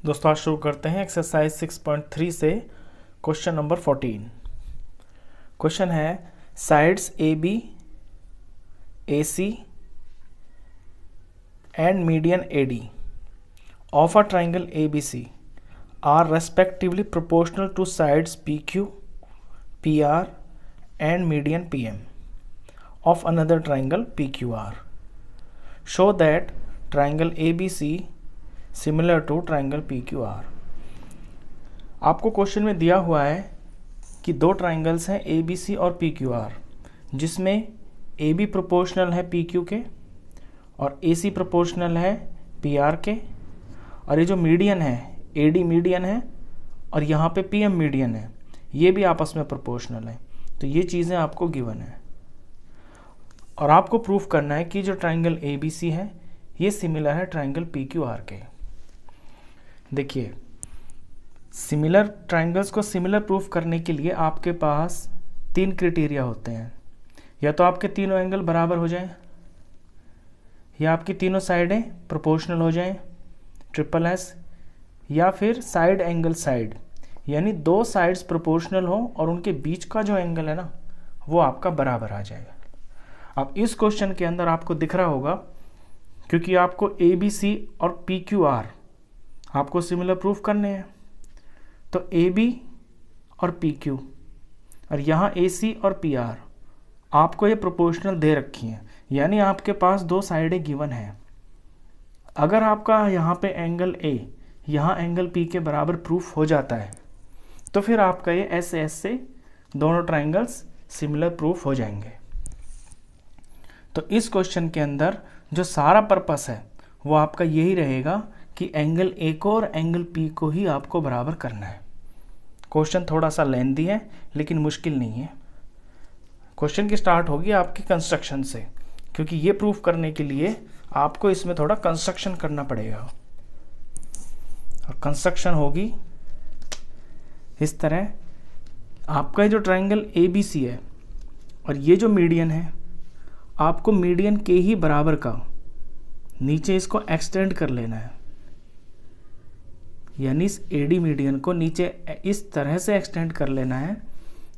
दोस्तों आज शुरू करते हैं एक्सरसाइज 6.3 से क्वेश्चन नंबर 14। क्वेश्चन है sides A B A C and median A D of a triangle A B C are respectively proportional to sides P Q P R and median P M of another triangle PQR. Show that triangle ABC similar to triangle PQR. आपको question में दिया हुआ है कि दो triangles हैं ABC और PQR, जिसमें AB प्रोपोर्शनल है PQ के और AC प्रोपोर्शनल है PR के, और ये जो मीडियन है AD मीडियन है और यहाँ पे PM मीडियन है, ये भी आपस में प्रोपोर्शनल है। तो ये चीज़ें आपको गिवन है और आपको प्रूफ करना है कि जो ट्राइंगल ABC है ये सिमिलर है ट्राइंगल PQR के। देखिए, सिमिलर ट्राइंगल्स को सिमिलर प्रूफ करने के लिए आपके पास तीन क्राइटेरिया होते हैं। या तो आपके तीनों एंगल बराबर हो जाएं, या आपकी तीनों साइडें प्रोपोर्शनल हो जाएं ट्रिपल एस, या फिर साइड एंगल साइड, यानी दो साइड्स प्रोपोर्शनल हो और उनके बीच का जो एंगल है ना वो आपका बराबर आ जाएगा। अब इस क्वेश्चन के अंदर आपको दिख रहा होगा, क्योंकि आपको ABC और PQR आपको सिमिलर प्रूफ करने हैं, तो AB और PQ और यहाँ AC और PR आपको ये प्रोपोर्शनल दे रखी हैं, यानी आपके पास दो साइडें गिवन हैं। अगर आपका यहाँ पे एंगल A यहाँ एंगल P के बराबर प्रूफ हो जाता है तो फिर आपका ये ऐसे ऐसे दोनों ट्राइंगल्स सिमिलर प्रूफ हो जाएंगे। तो इस क्वेश्चन के अंदर जो सारा पर्पस है वो आपका यही रहेगा कि एंगल A को और एंगल P को ही आपको बराबर करना है। क्वेश्चन थोड़ा सा लेंथी है लेकिन मुश्किल नहीं है। क्वेश्चन की स्टार्ट होगी आपकी कंस्ट्रक्शन से, क्योंकि ये प्रूफ करने के लिए आपको इसमें थोड़ा कंस्ट्रक्शन करना पड़ेगा। और कंस्ट्रक्शन होगी इस तरह, आपका जो ट्राइंगल ABC है और ये जो मीडियन है, आपको मीडियन के ही बराबर का नीचे इसको एक्सटेंड कर लेना है, यानी इस AD मीडियन को नीचे इस तरह से एक्सटेंड कर लेना है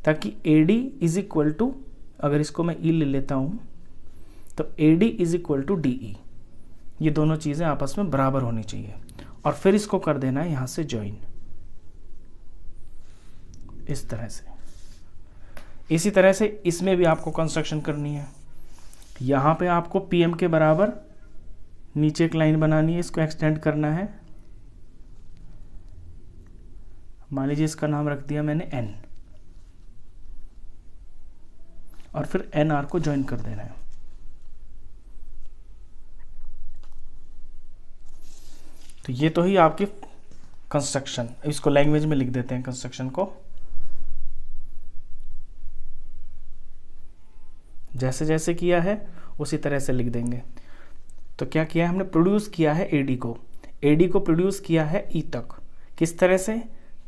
ताकि AD इज इक्वल टू, अगर इसको मैं E ले लेता हूं तो AD is equal to DE, ये दोनों चीज़ें आपस में बराबर होनी चाहिए। और फिर इसको कर देना है यहां से ज्वाइन इस तरह से। इसी तरह से इसमें भी आपको कंस्ट्रक्शन करनी है। यहाँ पे आपको PM के बराबर नीचे एक लाइन बनानी है, इसको एक्सटेंड करना है। मान लीजिए इसका नाम रख दिया मैंने N, और फिर NR को ज्वाइन कर देना है। तो ये तो ही आपकी कंस्ट्रक्शन। इसको लैंग्वेज में लिख देते हैं कंस्ट्रक्शन को, जैसे जैसे किया है उसी तरह से लिख देंगे। तो क्या किया है हमने, प्रोड्यूस किया है AD को प्रोड्यूस किया है E तक। किस तरह से,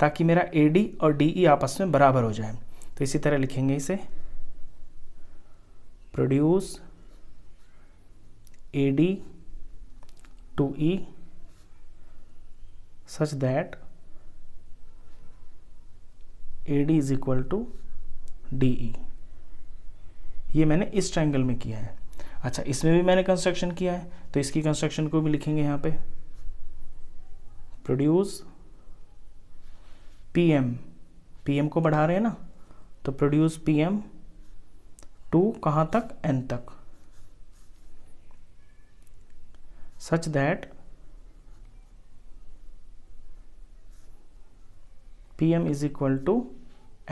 ताकि मेरा AD और DE आपस में बराबर हो जाए। तो इसी तरह लिखेंगे इसे, produce AD to E such that AD is equal to DE। ये मैंने इस ट्रायंगल में किया है। अच्छा, इसमें भी मैंने कंस्ट्रक्शन किया है, तो इसकी कंस्ट्रक्शन को भी लिखेंगे यहाँ पे, प्रोड्यूस PM को बढ़ा रहे हैं ना, तो प्रोड्यूस PM टू कहाँ तक, N तक, such that PM is equal to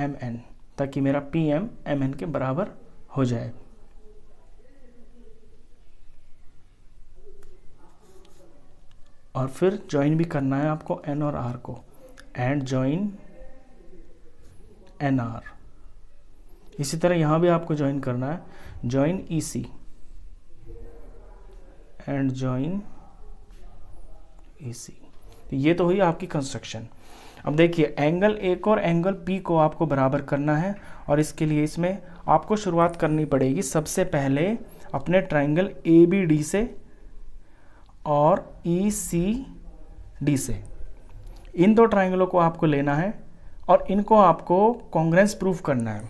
MN, ताकि मेरा PM MN के बराबर हो जाए। और फिर ज्वाइन भी करना है आपको N और R को, एंड ज्वाइन NR। इसी तरह यहाँ भी आपको ज्वाइन करना है, join EC and join EC। ये तो हुई आपकी कंस्ट्रक्शन। अब देखिए, एंगल A को और एंगल P को आपको बराबर करना है, और इसके लिए इसमें आपको शुरुआत करनी पड़ेगी सबसे पहले अपने ट्राइंगल ABD से और ECD से। इन दो ट्राइंगलों को आपको लेना है और इनको आपको कॉन्ग्रेंस प्रूफ करना है।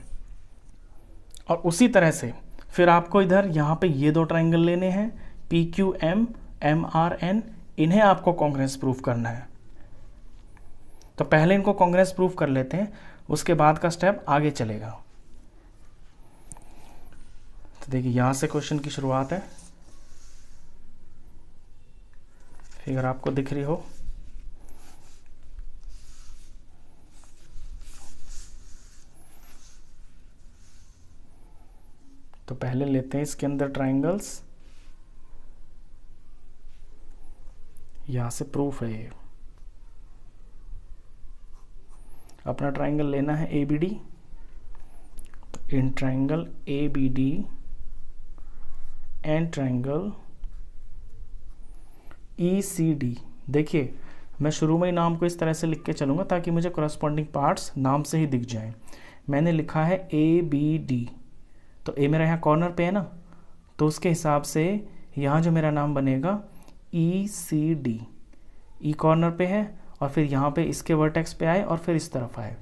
और उसी तरह से फिर आपको इधर यहाँ पे ये दो ट्राइंगल लेने हैं PQM MRN, इन्हें आपको कॉन्ग्रेंस प्रूफ करना है। तो पहले इनको कॉन्ग्रेंस प्रूफ कर लेते हैं, उसके बाद का स्टेप आगे चलेगा। तो देखिए यहाँ से क्वेश्चन की शुरुआत है, फिगर आपको दिख रही हो। तो पहले लेते हैं इसके अंदर ट्राइंगल्स, यहां से प्रूफ है ये। अपना ट्राइंगल लेना है ABD, तो in triangle ABD and triangle ECD। देखिए मैं शुरू में ही नाम को इस तरह से लिख के चलूंगा ताकि मुझे करस्पॉन्डिंग पार्ट्स नाम से ही दिख जाएं। मैंने लिखा है ABD, तो ए मेरा यहाँ कॉर्नर पे है ना, तो उसके हिसाब से यहाँ जो मेरा नाम बनेगा ECD, ई कॉर्नर पे है और फिर यहाँ पे इसके वर्टेक्स पे आए और फिर इस तरफ आए,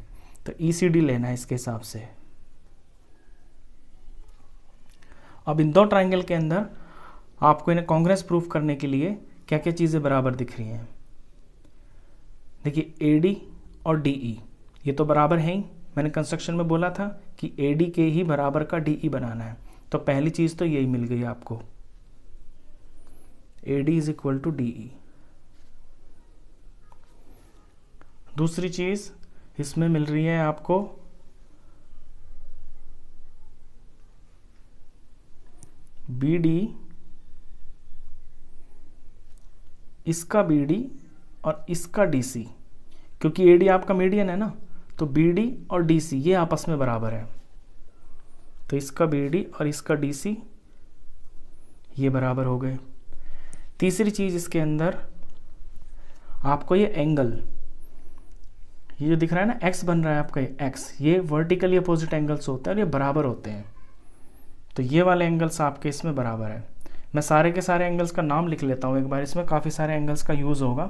तो ECD लेना है इसके हिसाब से। अब इन दो ट्राइंगल के अंदर आपको इन्हें कॉन्ग्रेंस प्रूफ करने के लिए क्या क्या चीज़ें बराबर दिख रही हैं। देखिए AD और DE ये तो बराबर है ही, मैंने कंस्ट्रक्शन में बोला था कि AD के ही बराबर का DE बनाना है, तो पहली चीज़ तो यही मिल गई आपको, AD is equal to DE। दूसरी चीज़ इसमें मिल रही है आपको BD, इसका BD और इसका DC, क्योंकि AD आपका मीडियन है ना, तो BD और DC ये आपस में बराबर है, तो इसका BD और इसका DC ये बराबर हो गए। तीसरी चीज़ इसके अंदर आपको ये एंगल, ये जो दिख रहा है ना X बन रहा है आपका ये X, ये वर्टिकली अपोजिट एंगल्स होते हैं और ये बराबर होते हैं, तो ये वाले एंगल्स आपके इसमें बराबर है। मैं सारे के सारे एंगल्स का नाम लिख लेता हूँ एक बार, इसमें काफ़ी सारे एंगल्स का यूज़ होगा,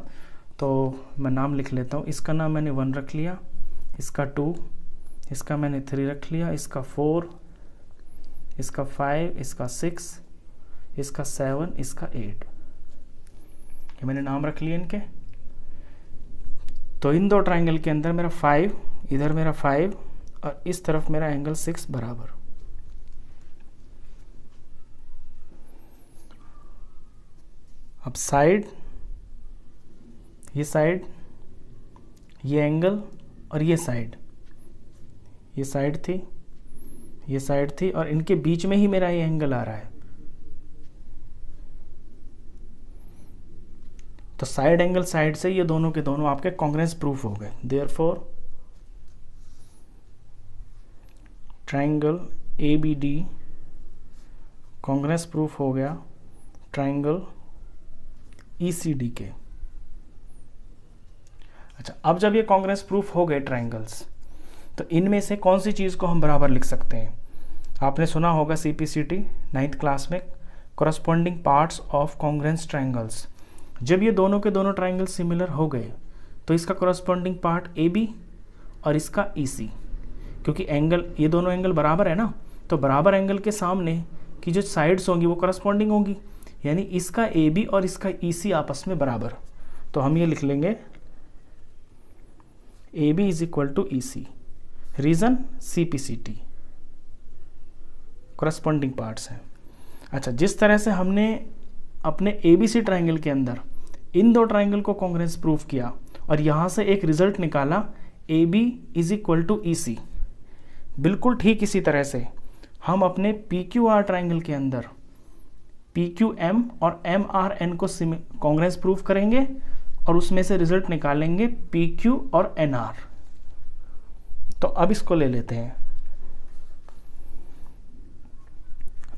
तो मैं नाम लिख लेता हूँ। इसका नाम मैंने 1 रख लिया, इसका 2, इसका मैंने 3 रख लिया, इसका 4, इसका 5, इसका 6, इसका 7, इसका 8, ये मैंने नाम रख लिए इनके। तो इन दो ट्राइंगल के अंदर मेरा 5, इधर मेरा 5 और इस तरफ मेरा एंगल 6 बराबर। अब साइड, ये साइड, ये एंगल और ये साइड थी, ये साइड थी और इनके बीच में ही मेरा ये एंगल आ रहा है, तो साइड एंगल साइड से ये दोनों के दोनों आपके कॉन्ग्रेंस प्रूफ हो गए। Therefore triangle ABD congruence proof हो गया ट्राइंगल ECD के। अच्छा, अब जब ये कॉन्ग्रेंस प्रूफ हो गए ट्राइंगल्स, तो इनमें से कौन सी चीज़ को हम बराबर लिख सकते हैं। आपने सुना होगा CPCT 9th क्लास में corresponding parts of congruence triangles. जब ये दोनों के दोनों ट्राइंगल सिमिलर हो गए तो इसका कॉरस्पॉन्डिंग पार्ट AB और इसका EC, क्योंकि एंगल, ये दोनों एंगल बराबर है ना, तो बराबर एंगल के सामने की जो साइड्स होंगी वो कॉरस्पॉन्डिंग होंगी, यानी इसका AB और इसका EC आपस में बराबर। तो हम ये लिख लेंगे AB is equal to EC। Reason CPCT corresponding parts हैं। अच्छा, जिस तरह से हमने अपने ABC ट्राइंगल के अंदर इन दो ट्राइंगल को कॉन्ग्रेंस प्रूफ किया और यहाँ से एक रिजल्ट निकाला AB is equal to EC, बिल्कुल ठीक इसी तरह से हम अपने PQR ट्राइंगल के अंदर PQM और MRN को कॉन्ग्रेंस प्रूफ करेंगे और उसमें से रिजल्ट निकालेंगे PQ और NR। तो अब इसको ले लेते हैं।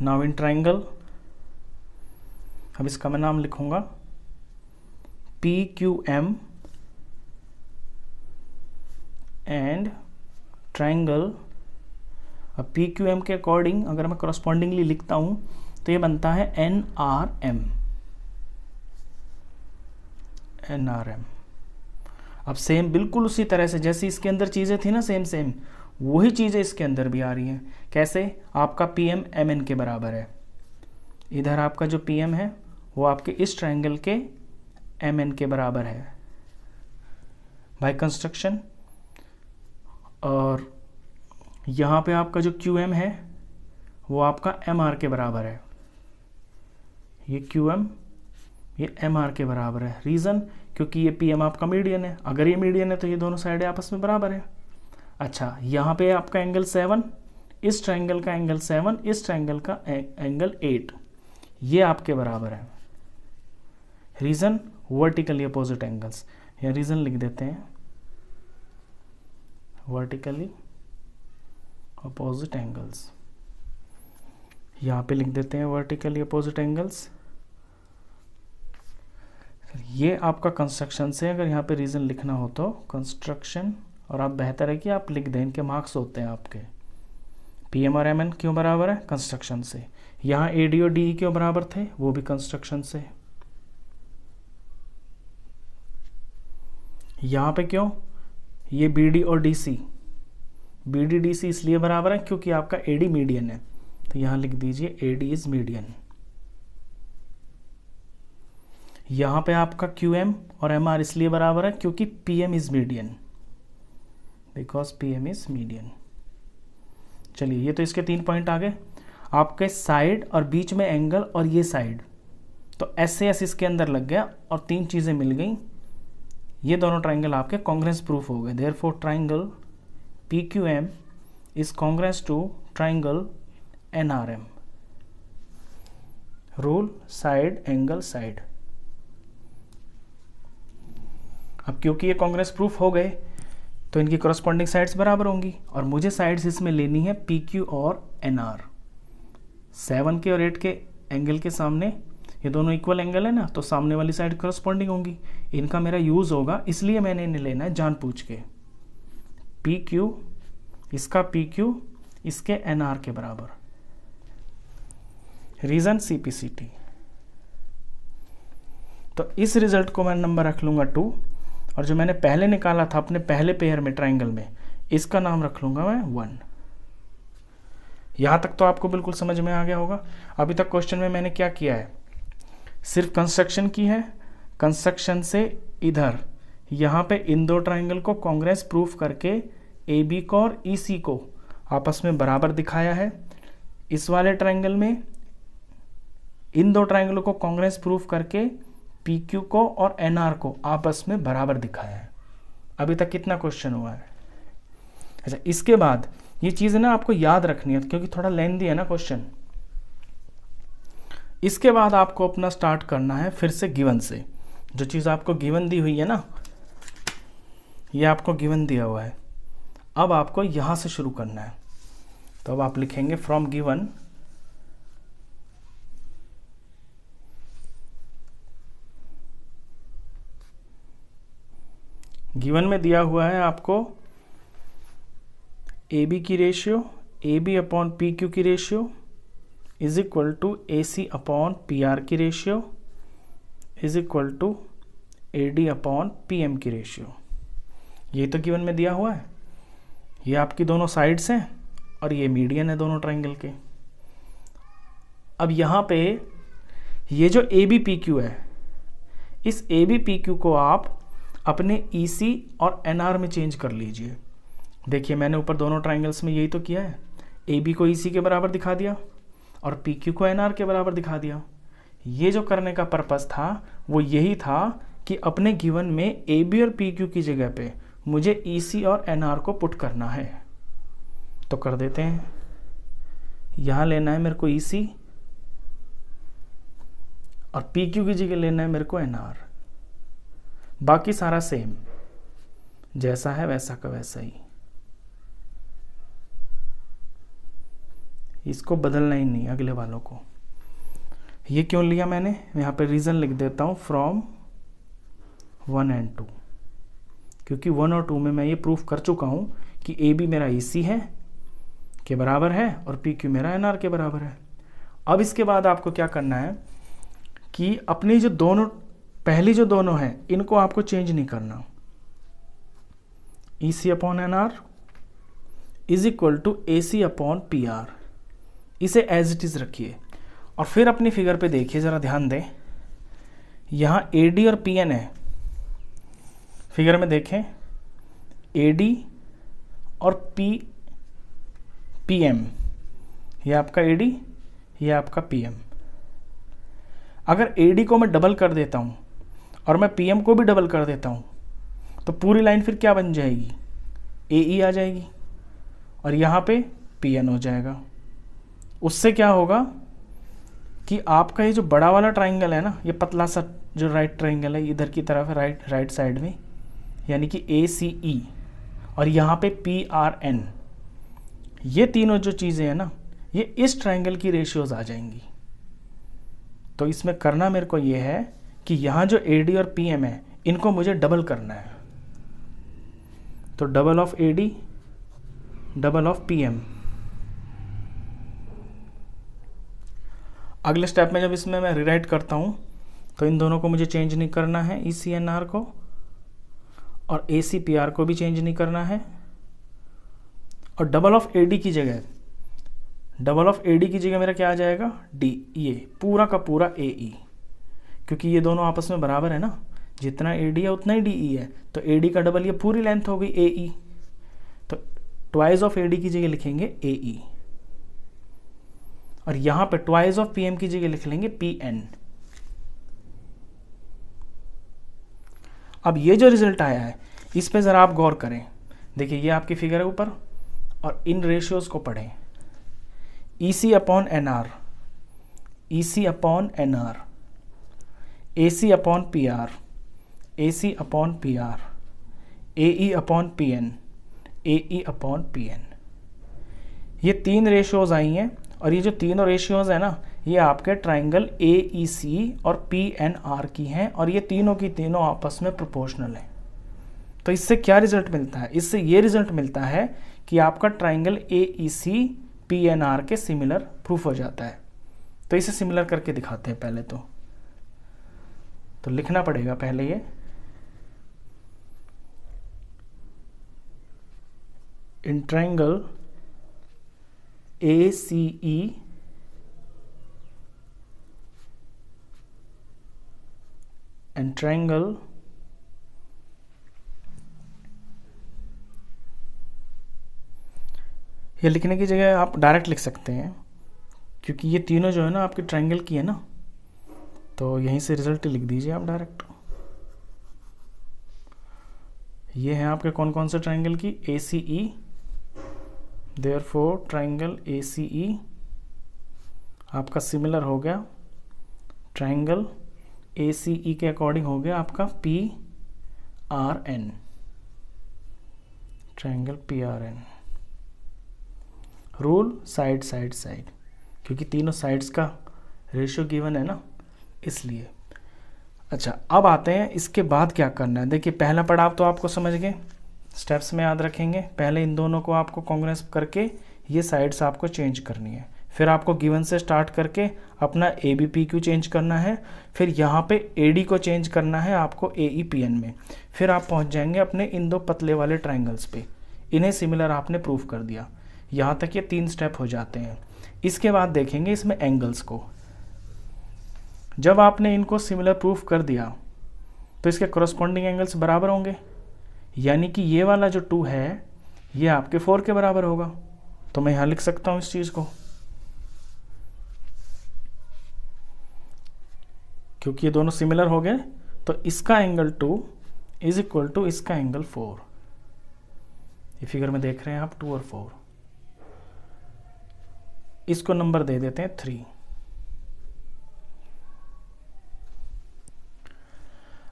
नाउ इन ट्राइंगल, अब इसका मैं नाम लिखूंगा PQM एंड ट्राइंगल। अब PQM के अकॉर्डिंग अगर मैं कॉरस्पॉन्डिंगली लिखता हूं तो ये बनता है NRM। अब सेम बिल्कुल उसी तरह से जैसे इसके अंदर चीज़ें थी ना, सेम सेम वही चीज़ें इसके अंदर भी आ रही हैं। कैसे? आपका पी एम एम एन के बराबर है, इधर आपका जो पी एम है वो आपके इस ट्रायंगल के एम एन के बराबर है बाय कंस्ट्रक्शन। और यहाँ पे आपका जो क्यू एम है वो आपका एम आर के बराबर है, ये क्यू एम ये एम आर के बराबर है। रीज़न? क्योंकि ये पी एम आपका मीडियन है, अगर ये मीडियन है तो ये दोनों साइडें आपस में बराबर है। अच्छा, यहाँ पे आपका एंगल 7, इस ट्रायंगल का एंगल 7, इस ट्रायंगल का एंगल 8, ये आपके बराबर है। रीज़न? Vertically opposite angles. या रीज़न लिख देते हैं, वर्टिकली अपोजिट एंगल्स, यहाँ पे लिख देते हैं वर्टिकली अपोजिट एंगल्स। ये आपका कंस्ट्रक्शन से, अगर यहाँ पे रीज़न लिखना हो तो कंस्ट्रक्शन, और आप बेहतर है कि आप लिख दें, इनके मार्क्स होते हैं आपके। पी एम और एम एन क्यों बराबर है? कंस्ट्रक्शन से। यहाँ ए डी और डी क्यों बराबर थे? वो भी कंस्ट्रक्शन से। यहाँ पे क्यों? ये बी डी और D C, B D D C इसलिए बराबर है क्योंकि आपका ए डी मीडियन है, तो यहाँ लिख दीजिए ए डी इज मीडियन। यहाँ पे आपका क्यू एम और एम आर इसलिए बराबर है क्योंकि P M is median, because P M is median. चलिए, ये तो इसके 3 पॉइंट आ गए। आपके साइड और बीच में एंगल और ये साइड, तो एस से एस इसके अंदर लग गया और 3 चीज़ें मिल गई। ये दोनों ट्राइंगल आपके कॉन्ग्रेंस प्रूफ हो गए। Therefore triangle P Q M is congruence to triangle N R M. Rule side angle side. अब क्योंकि ये कांग्रेस प्रूफ हो गए तो इनकी करस्पॉन्डिंग साइड्स बराबर होंगी, और मुझे साइड्स इसमें लेनी है पी क्यू और एन आर। 7 के और 8 के एंगल के सामने ये दोनों इक्वल एंगल है ना, तो सामने वाली साइड करस्पॉन्डिंग होंगी। इनका मेरा यूज़ होगा, इसलिए मैंने इन्हें लेना है जान पूछ के। पी क्यू, इसका पी क्यू इसके एन आर के बराबर। Reason? C P C T. तो इस रिजल्ट को मैं नंबर रख लूँगा 2, और जो मैंने पहले निकाला था अपने पहले पेयर में ट्राइंगल में, इसका नाम रख लूँगा मैं 1। यहाँ तक तो आपको बिल्कुल समझ में आ गया होगा। अभी तक क्वेश्चन में मैंने क्या किया है? सिर्फ कंस्ट्रक्शन की है। कंस्ट्रक्शन से इधर यहाँ पे इन 2 ट्राइंगल को कांग्रेस प्रूफ करके ए बी को और ई सी को आपस में बराबर दिखाया है। इस वाले ट्राइंगल में इन 2 ट्राइंगलों को कांग्रेस प्रूफ करके पी क्यू को और एन आर को आपस में बराबर दिखाया है। अभी तक कितना क्वेश्चन हुआ है? अच्छा, इसके बाद ये चीज़ ना आपको याद रखनी है क्योंकि थोड़ा लेंथी है ना क्वेश्चन। इसके बाद आपको अपना स्टार्ट करना है फिर से गिवन से। जो चीज़ आपको गिवन दी हुई है ना, ये आपको गिवन दिया हुआ है, अब आपको यहाँ से शुरू करना है। तो अब आप लिखेंगे फ्रॉम गिवन गिवन में दिया हुआ है आपको ए बी की ratio, A B upon P Q की ratio is equal to A C upon P R की ratio is equal to A D upon P M की रेशियो। ये तो गिवन में दिया हुआ है। ये आपकी दोनों साइड्स हैं और ये मीडियन है दोनों ट्राइंगल के। अब यहाँ पे ये जो ए बी पी क्यू है, इस ए बी पी क्यू को आप अपने ई सी और एन आर में चेंज कर लीजिए। देखिए, मैंने ऊपर दोनों ट्राइंगल्स में यही तो किया है। ए बी को ई सी के बराबर दिखा दिया और पी क्यू को एन आर के बराबर दिखा दिया। ये जो करने का पर्पस था वो यही था कि अपने गिवन में ए बी और पी क्यू की जगह पे मुझे ई सी और एन आर को पुट करना है। तो कर देते हैं। यहाँ लेना है मेरे को ई सी और पी क्यू की जगह लेना है मेरे को एन आर। बाकी सारा सेम, जैसा है वैसा का वैसा ही, इसको बदलना ही नहीं अगले वालों को। ये क्यों लिया मैंने? यहाँ पे रीज़न लिख देता हूँ फ्रॉम 1 and 2, क्योंकि 1 और 2 में मैं ये प्रूफ कर चुका हूँ कि ए बी मेरा ई सी है के बराबर है और पी क्यू मेरा एन आर के बराबर है। अब इसके बाद आपको क्या करना है कि अपनी जो दोनों पहली जो दोनों हैं इनको आपको चेंज नहीं करना। EC upon NR is equal to AC upon PR। इसे एज इट इज़ रखिए और फिर अपनी फिगर पे देखिए, ज़रा ध्यान दें, यहाँ AD और PN है। फिगर में देखें, AD और PM, ये आपका AD, ये आपका PM। अगर AD को मैं डबल कर देता हूँ और मैं PM को भी डबल कर देता हूँ तो पूरी लाइन फिर क्या बन जाएगी, AE आ जाएगी और यहाँ पे PN हो जाएगा। उससे क्या होगा कि आपका ये जो बड़ा वाला ट्राइंगल है ना, ये पतला सा जो राइट ट्राइंगल है इधर की तरफ है, राइट साइड में, यानी कि ACE, और यहाँ पे PRN, ये तीनों जो चीज़ें हैं ना, ये इस ट्राइंगल की रेशियोज आ जाएंगी। तो इसमें करना मेरे को ये है कि यहाँ जो AD और PM है इनको मुझे डबल करना है। तो double of AD, double of PM। अगले स्टेप में जब इसमें मैं रिराइट करता हूँ तो इन दोनों को मुझे चेंज नहीं करना है, ECNR को, और ACPR को भी चेंज नहीं करना है। और डबल ऑफ AD की जगह, डबल ऑफ AD की जगह मेरा क्या आ जाएगा, D, ये पूरा का पूरा AE, क्योंकि ये दोनों आपस में बराबर है ना, जितना AD है उतना ही DE है, तो AD का डबल ये पूरी लेंथ हो गई AE, तो ट्वाइस ऑफ AD की जगह लिखेंगे AE, और यहाँ पे ट्वाइस ऑफ PM की जगह लिख लेंगे PN। अब ये जो रिजल्ट आया है इस पे ज़रा आप गौर करें। देखिए ये आपकी फिगर है ऊपर, और इन रेशियोज को पढ़ें। EC upon NR, EC upon NR, AC upon PR, AC upon PR, AE upon PN, AE upon PN। ये तीन रेशियोज आई हैं, और ये जो तीनों रेशियोज है ना, ये आपके ट्राइंगल AEC और PNR की हैं, और ये तीनों की तीनों आपस में प्रोपोर्शनल हैं। तो इससे क्या रिजल्ट मिलता है, इससे ये रिजल्ट मिलता है कि आपका ट्राइंगल AEC PNR के सिमिलर प्रूफ हो जाता है। तो इसे सिमिलर करके दिखाते हैं पहले तो लिखना पड़ेगा पहले ये, in triangle ACE and triangle ये लिखने की जगह आप डायरेक्ट लिख सकते हैं, क्योंकि ये तीनों जो है ना आपके ट्राइंगल की है ना, तो यहीं से रिजल्ट लिख दीजिए आप डायरेक्ट। ये हैं आपके कौन कौन से ट्राइंगल की, ACE, देयरफॉर ट्राइंगल ACE आपका सिमिलर हो गया ट्राइंगल ACE के अकॉर्डिंग हो गया आपका PRN, triangle PRN। Rule side side side, क्योंकि तीनों साइड्स का रेशियो गिवन है ना, इसलिए। अच्छा, अब आते हैं इसके बाद क्या करना है। देखिए पहला पड़ाव तो आपको समझ गए, स्टेप्स में याद रखेंगे। पहले इन दोनों को आपको कांग्रेस करके ये साइड्स आपको चेंज करनी है, फिर आपको गिवन से स्टार्ट करके अपना ABPQ चेंज करना है, फिर यहाँ पे AD को चेंज करना है आपको AEPN में, फिर आप पहुँच जाएंगे अपने इन दो पतले वाले ट्राइंगल्स पे। इन्हें सिमिलर आपने प्रूफ कर दिया। यहाँ तक ये 3 स्टेप हो जाते हैं। इसके बाद देखेंगे इसमें एंगल्स को। जब आपने इनको सिमिलर प्रूफ कर दिया तो इसके करस्पॉन्डिंग एंगल्स बराबर होंगे, यानी कि ये वाला जो 2 है ये आपके 4 के बराबर होगा। तो मैं यहाँ लिख सकता हूँ इस चीज़ को, क्योंकि ये दोनों सिमिलर हो गए, तो इसका एंगल 2 इज इक्वल टू इसका एंगल 4। ये फिगर में देख रहे हैं आप 2 और 4। इसको नंबर दे देते हैं 3।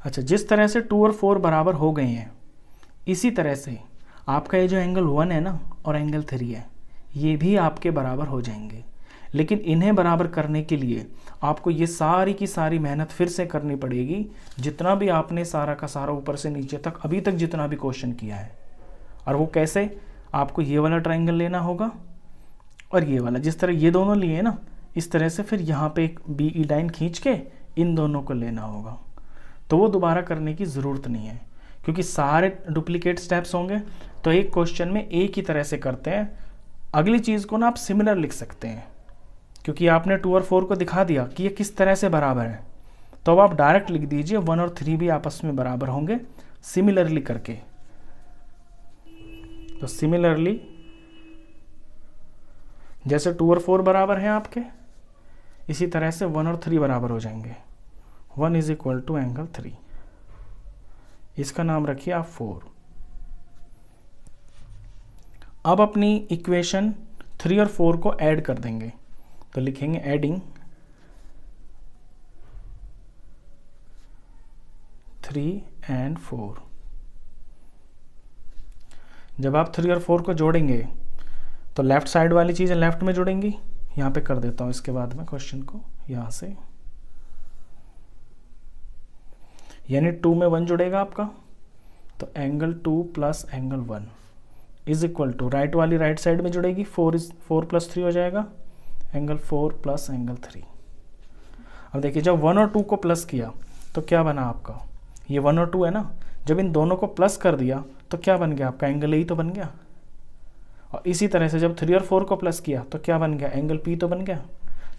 अच्छा, जिस तरह से 2 और 4 बराबर हो गए हैं, इसी तरह से आपका ये जो एंगल 1 है ना और एंगल 3 है, ये भी आपके बराबर हो जाएंगे। लेकिन इन्हें बराबर करने के लिए आपको ये सारी की सारी मेहनत फिर से करनी पड़ेगी, जितना भी आपने सारा का सारा ऊपर से नीचे तक अभी तक जितना भी क्वेश्चन किया है। और वो कैसे, आपको ये वाला ट्राइंगल लेना होगा और ये वाला, जिस तरह ये दोनों लिए ना, इस तरह से फिर यहाँ पे एक BE लाइन खींच के इन दोनों को लेना होगा। तो वो दोबारा करने की ज़रूरत नहीं है, क्योंकि सारे डुप्लीकेट स्टेप्स होंगे तो एक क्वेश्चन में एक ही तरह से करते हैं। अगली चीज़ को ना आप सिमिलर लिख सकते हैं, क्योंकि आपने 2 और 4 को दिखा दिया कि ये किस तरह से बराबर है, तो अब आप डायरेक्ट लिख दीजिए 1 और 3 भी आपस में बराबर होंगे सिमिलरली करके। तो सिमिलरली जैसे 2 और 4 बराबर हैं आपके, इसी तरह से 1 और 3 बराबर हो जाएंगे। 1 इज इक्वल टू एंगल 3, इसका नाम रखिए आप 4। अब अपनी इक्वेशन 3 और 4 को ऐड कर देंगे, तो लिखेंगे एडिंग 3 and 4। जब आप 3 और 4 को जोड़ेंगे तो लेफ्ट साइड वाली चीज़ें लेफ्ट में जुड़ेंगी। यहाँ पे कर देता हूँ इसके बाद में क्वेश्चन को यहाँ से, यानी 2 में 1 जुड़ेगा आपका, तो angle 2 plus angle 1 is equal to right वाली राइट साइड में जुड़ेगी, 4 प्लस 3 हो जाएगा एंगल 4 प्लस एंगल 3। अब देखिए जब 1 और 2 को प्लस किया तो क्या बना आपका, ये 1 और 2 है ना, जब इन दोनों को प्लस कर दिया तो क्या बन गया आपका, एंगल ए तो बन गया। और इसी तरह से जब 3 और 4 को प्लस किया तो क्या बन गया, एंगल पी तो बन गया।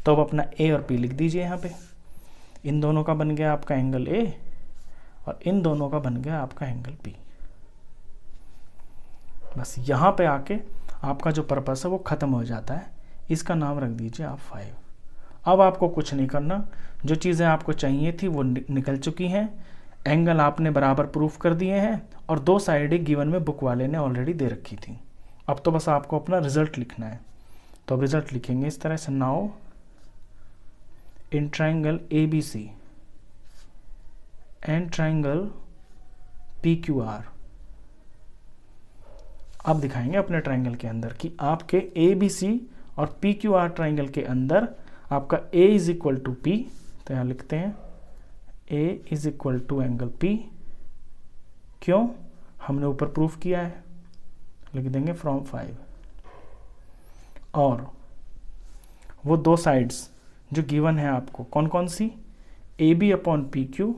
तो अब अपना ए और पी लिख दीजिए यहाँ पे। इन दोनों का बन गया आपका एंगल ए और इन दोनों का बन गया आपका एंगल पी। बस यहाँ पे आके आपका जो पर्पस है वो ख़त्म हो जाता है। इसका नाम रख दीजिए आप 5। अब आपको कुछ नहीं करना, जो चीज़ें आपको चाहिए थी वो निकल चुकी हैं। एंगल आपने बराबर प्रूफ कर दिए हैं और 2 साइडें गिवन में बुक वाले ने ऑलरेडी दे रखी थी। अब तो बस आपको अपना रिजल्ट लिखना है। तो अब रिजल्ट लिखेंगे इस तरह से, now in triangle ABC and triangle PQR, अब दिखाएंगे अपने ट्राइंगल के अंदर कि आपके ABC और PQR ट्राइंगल के अंदर आपका A is equal to P, तो यहाँ लिखते हैं A is equal to angle P। क्यों, हमने ऊपर प्रूफ किया है, लिख देंगे फ्रॉम 5। और वो 2 साइड्स जो गिवन है आपको कौन कौन सी, AB अपॉन PQ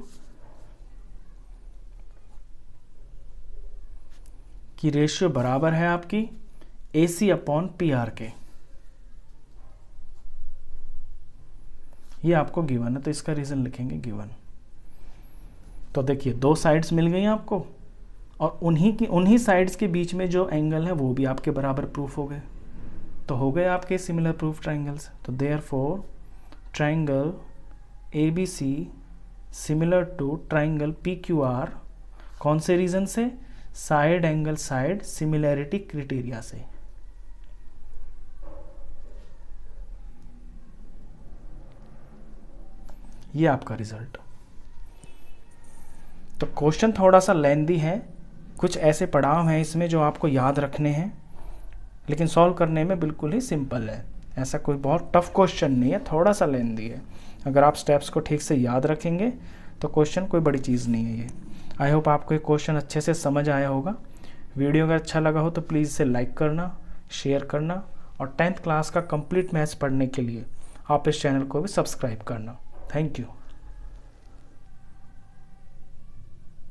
की रेशियो बराबर है आपकी AC अपॉन PR के, ये आपको गिवन है, तो इसका रीजन लिखेंगे गिवन। तो देखिए 2 साइड्स मिल गई आपको और उन्हीं साइड्स के बीच में जो एंगल है वो भी आपके बराबर प्रूफ हो गए, तो हो गए आपके सिमिलर प्रूफ ट्राइंगल्स। तो therefore triangle ABC similar to triangle PQR, कौन से रीजन से, side angle side similarity criteria से। ये आपका रिजल्ट। तो क्वेश्चन थोड़ा सा लेंदी है, कुछ ऐसे पड़ाव हैं इसमें जो आपको याद रखने हैं, लेकिन सॉल्व करने में बिल्कुल ही सिंपल है। ऐसा कोई बहुत टफ क्वेश्चन नहीं है, थोड़ा सा लेंदी है। अगर आप स्टेप्स को ठीक से याद रखेंगे तो क्वेश्चन कोई बड़ी चीज़ नहीं है ये। आई होप आपको ये क्वेश्चन अच्छे से समझ आया होगा। वीडियो अगर अच्छा लगा हो तो प्लीज़ इसे लाइक करना, शेयर करना और 10th क्लास का कंप्लीट मैथ्स पढ़ने के लिए आप इस चैनल को भी सब्सक्राइब करना। Thank you.